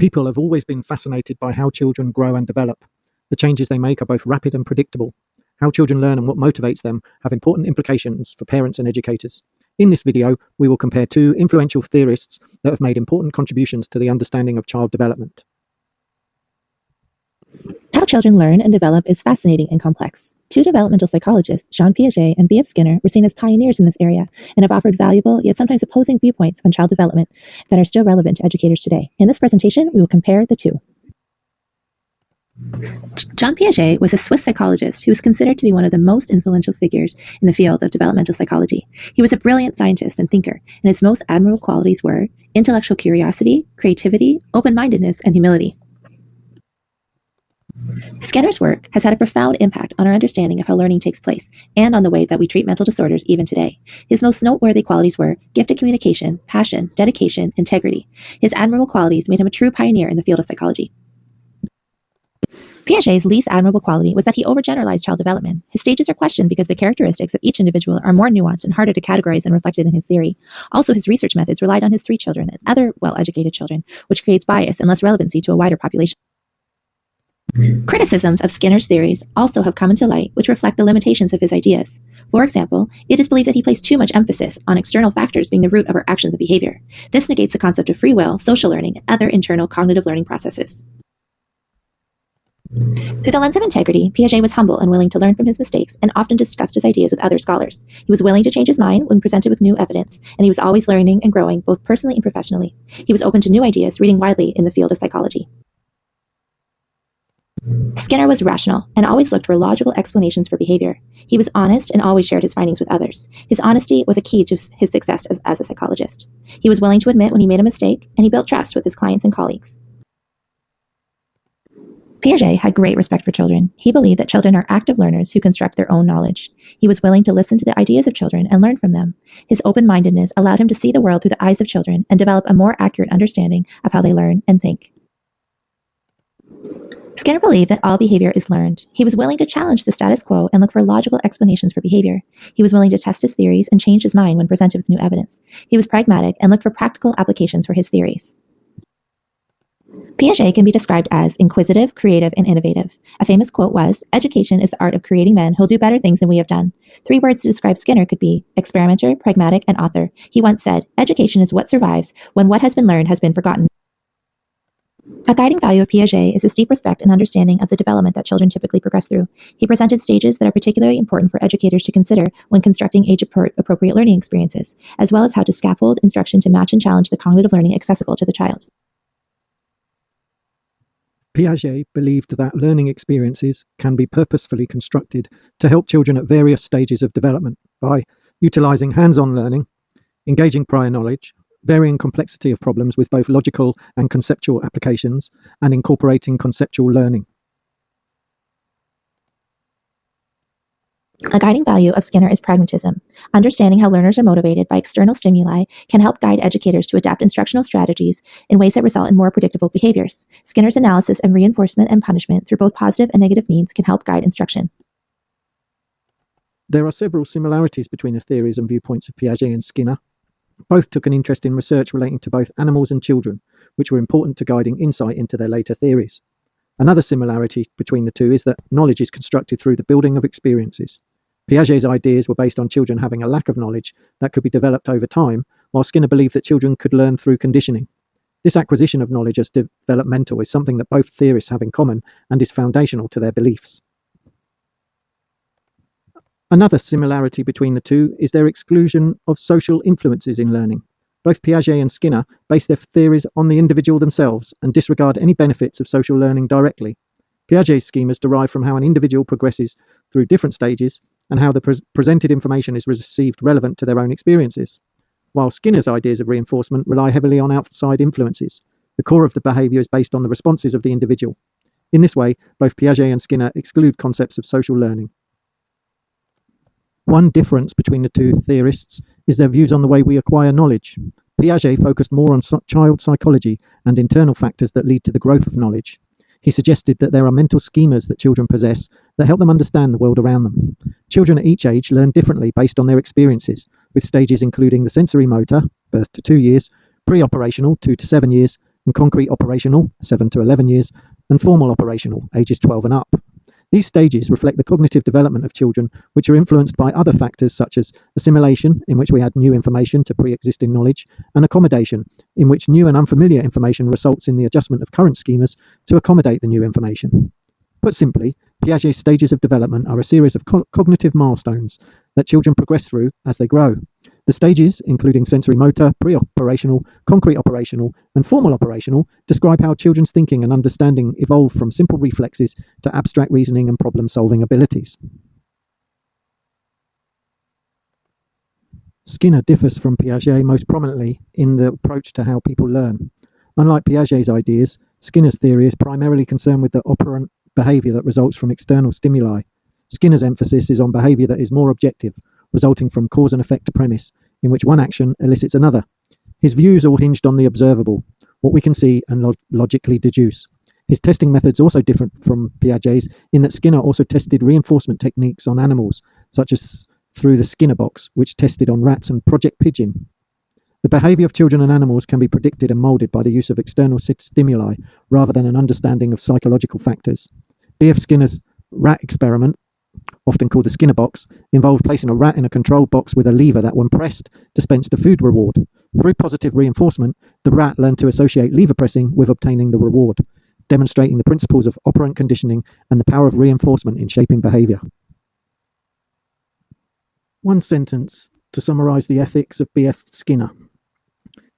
People have always been fascinated by how children grow and develop. The changes they make are both rapid and predictable. How children learn and what motivates them have important implications for parents and educators. In this video, we will compare two influential theorists that have made important contributions to the understanding of child development. How children learn and develop is fascinating and complex. Two developmental psychologists, Jean Piaget and B.F. Skinner, were seen as pioneers in this area and have offered valuable, yet sometimes opposing viewpoints on child development that are still relevant to educators today. In this presentation, we will compare the two. Jean Piaget was a Swiss psychologist who was considered to be one of the most influential figures in the field of developmental psychology. He was a brilliant scientist and thinker, and his most admirable qualities were intellectual curiosity, creativity, open-mindedness, and humility. Skinner's work has had a profound impact on our understanding of how learning takes place and on the way that we treat mental disorders even today. His most noteworthy qualities were gifted communication, passion, dedication, integrity. His admirable qualities made him a true pioneer in the field of psychology. Piaget's least admirable quality was that he overgeneralized child development. His stages are questioned because the characteristics of each individual are more nuanced and harder to categorize than reflected in his theory. Also, his research methods relied on his 3 children and other well-educated children, which creates bias and less relevancy to a wider population. Criticisms of Skinner's theories also have come into light, which reflect the limitations of his ideas. For example, it is believed that he placed too much emphasis on external factors being the root of our actions and behavior. This negates the concept of free will, social learning, and other internal cognitive learning processes. Through the lens of integrity, Piaget was humble and willing to learn from his mistakes and often discussed his ideas with other scholars. He was willing to change his mind when presented with new evidence, and he was always learning and growing both personally and professionally. He was open to new ideas, reading widely in the field of psychology. Skinner was rational and always looked for logical explanations for behavior. He was honest and always shared his findings with others. His honesty was a key to his success as a psychologist. He was willing to admit when he made a mistake, and he built trust with his clients and colleagues. Piaget had great respect for children. He believed that children are active learners who construct their own knowledge. He was willing to listen to the ideas of children and learn from them. His open-mindedness allowed him to see the world through the eyes of children and develop a more accurate understanding of how they learn and think. Skinner believed that all behavior is learned. He was willing to challenge the status quo and look for logical explanations for behavior. He was willing to test his theories and change his mind when presented with new evidence. He was pragmatic and looked for practical applications for his theories. Piaget can be described as inquisitive, creative, and innovative. A famous quote was, "Education is the art of creating men who'll do better things than we have done." 3 words to describe Skinner could be experimenter, pragmatic, and author. He once said, "Education is what survives when what has been learned has been forgotten." A guiding value of Piaget is his deep respect and understanding of the development that children typically progress through. He presented stages that are particularly important for educators to consider when constructing age-appropriate learning experiences, as well as how to scaffold instruction to match and challenge the cognitive learning accessible to the child. Piaget believed that learning experiences can be purposefully constructed to help children at various stages of development by utilizing hands-on learning, engaging prior knowledge, varying complexity of problems with both logical and conceptual applications, and incorporating conceptual learning. A guiding value of Skinner is pragmatism. Understanding how learners are motivated by external stimuli can help guide educators to adapt instructional strategies in ways that result in more predictable behaviors. Skinner's analysis of reinforcement and punishment through both positive and negative means can help guide instruction. There are several similarities between the theories and viewpoints of Piaget and Skinner. Both took an interest in research relating to both animals and children, which were important to guiding insight into their later theories. Another similarity between the two is that knowledge is constructed through the building of experiences. Piaget's ideas were based on children having a lack of knowledge that could be developed over time, while Skinner believed that children could learn through conditioning. This acquisition of knowledge as developmental is something that both theorists have in common and is foundational to their beliefs. Another similarity between the two is their exclusion of social influences in learning. Both Piaget and Skinner base their theories on the individual themselves and disregard any benefits of social learning directly. Piaget's schemas derive from how an individual progresses through different stages and how the presented information is received relevant to their own experiences, while Skinner's ideas of reinforcement rely heavily on outside influences. The core of the behavior is based on the responses of the individual. In this way, both Piaget and Skinner exclude concepts of social learning. One difference between the two theorists is their views on the way we acquire knowledge. Piaget focused more on child psychology and internal factors that lead to the growth of knowledge. He suggested that there are mental schemas that children possess that help them understand the world around them. Children at each age learn differently based on their experiences, with stages including the sensory motor, birth to 2 years, pre-operational, 2 to 7 years, and concrete operational, 7 to 11 years, and formal operational, ages 12 and up. These stages reflect the cognitive development of children, which are influenced by other factors such as assimilation, in which we add new information to pre-existing knowledge, and accommodation, in which new and unfamiliar information results in the adjustment of current schemas to accommodate the new information. Put simply, Piaget's stages of development are a series of cognitive milestones that children progress through as they grow. The stages, including sensory motor, pre-operational, concrete operational, and formal operational, describe how children's thinking and understanding evolve from simple reflexes to abstract reasoning and problem-solving abilities. Skinner differs from Piaget most prominently in the approach to how people learn. Unlike Piaget's ideas, Skinner's theory is primarily concerned with the operant behavior that results from external stimuli. Skinner's emphasis is on behavior that is more objective, resulting from cause and effect premise, in which one action elicits another. His views all hinged on the observable, what we can see and logically deduce. His testing methods also differ from Piaget's in that Skinner also tested reinforcement techniques on animals, such as through the Skinner box, which tested on rats and Project Pigeon. The behavior of children and animals can be predicted and molded by the use of external stimuli rather than an understanding of psychological factors. B.F. Skinner's rat experiment, often called the Skinner box, involved placing a rat in a controlled box with a lever that, when pressed, dispensed a food reward. Through positive reinforcement, the rat learned to associate lever pressing with obtaining the reward, demonstrating the principles of operant conditioning and the power of reinforcement in shaping behavior. One sentence to summarize the ethics of B.F. Skinner.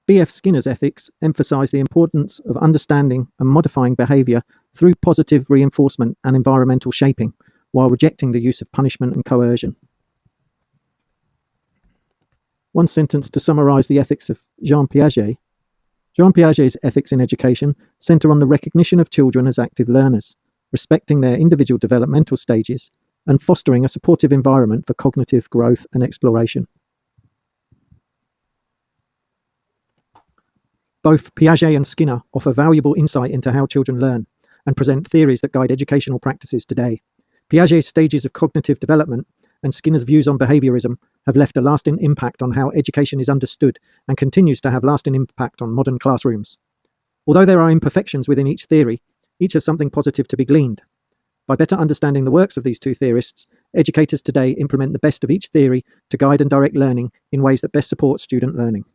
B.F. Skinner's ethics emphasize the importance of understanding and modifying behavior through positive reinforcement and environmental shaping, while rejecting the use of punishment and coercion. One sentence to summarize the ethics of Jean Piaget. Jean Piaget's ethics in education center on the recognition of children as active learners, respecting their individual developmental stages, and fostering a supportive environment for cognitive growth and exploration. Both Piaget and Skinner offer valuable insight into how children learn and present theories that guide educational practices today. Piaget's stages of cognitive development and Skinner's views on behaviorism have left a lasting impact on how education is understood and continues to have lasting impact on modern classrooms. Although there are imperfections within each theory, each has something positive to be gleaned. By better understanding the works of these two theorists, educators today implement the best of each theory to guide and direct learning in ways that best support student learning.